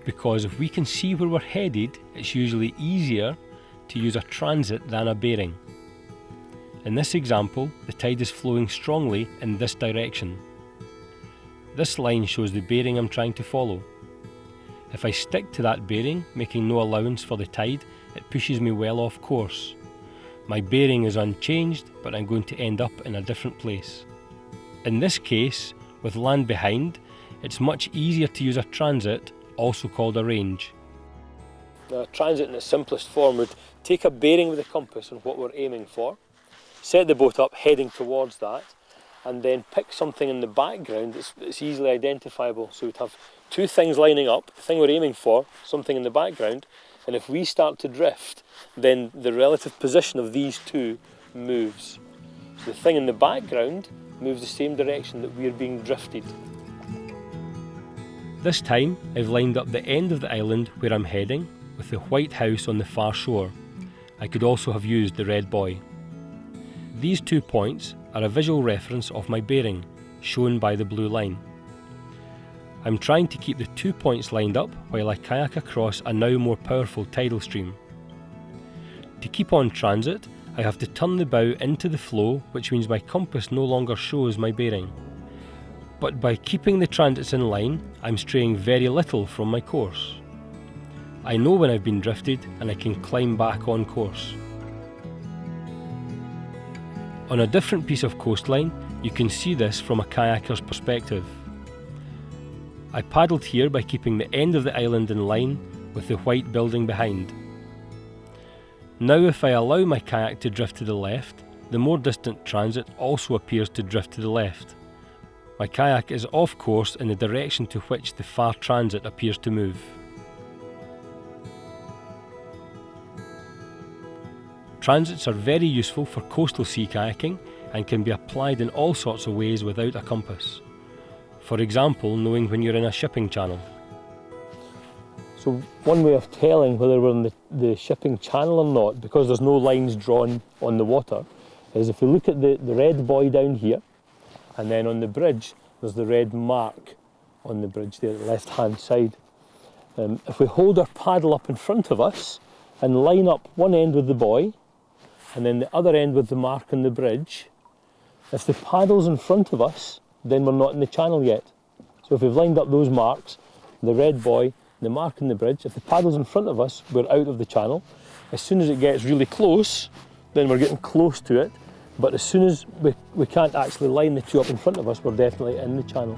because if we can see where we're headed, it's usually easier to use a transit than a bearing. In this example, the tide is flowing strongly in this direction. This line shows the bearing I'm trying to follow. If I stick to that bearing, making no allowance for the tide, it pushes me well off course. My bearing is unchanged, but I'm going to end up in a different place. In this case, with land behind, it's much easier to use a transit, also called a range. Now, a transit in its simplest form would take a bearing with a compass on what we're aiming for, set the boat up heading towards that, and then pick something in the background that's easily identifiable. So we'd have two things lining up, the thing we're aiming for, something in the background, and if we start to drift, then the relative position of these two moves. So the thing in the background moves the same direction that we're being drifted. This time, I've lined up the end of the island where I'm heading, with the white house on the far shore. I could also have used the red buoy. These 2 points are a visual reference of my bearing, shown by the blue line. I'm trying to keep the 2 points lined up while I kayak across a now more powerful tidal stream. To keep on transit, I have to turn the bow into the flow, which means my compass no longer shows my bearing. But by keeping the transits in line, I'm straying very little from my course. I know when I've been drifted and I can climb back on course. On a different piece of coastline, you can see this from a kayaker's perspective. I paddled here by keeping the end of the island in line with the white building behind. Now if I allow my kayak to drift to the left, the more distant transit also appears to drift to the left. My kayak is off course in the direction to which the far transit appears to move. Transits are very useful for coastal sea kayaking and can be applied in all sorts of ways without a compass. For example, knowing when you're in a shipping channel. So one way of telling whether we're in the shipping channel or not, because there's no lines drawn on the water, is if we look at the red buoy down here, and then on the bridge there's the red mark on the bridge there, the left hand side. If we hold our paddle up in front of us and line up one end with the buoy and then the other end with the mark on the bridge, if the paddle's in front of us, then we're not in the channel yet. So if we've lined up those marks, the red buoy, the mark on the bridge, if the paddle's in front of us, we're out of the channel. As soon as it gets really close, then we're getting close to it. But as soon as we can't actually line the two up in front of us, we're definitely in the channel.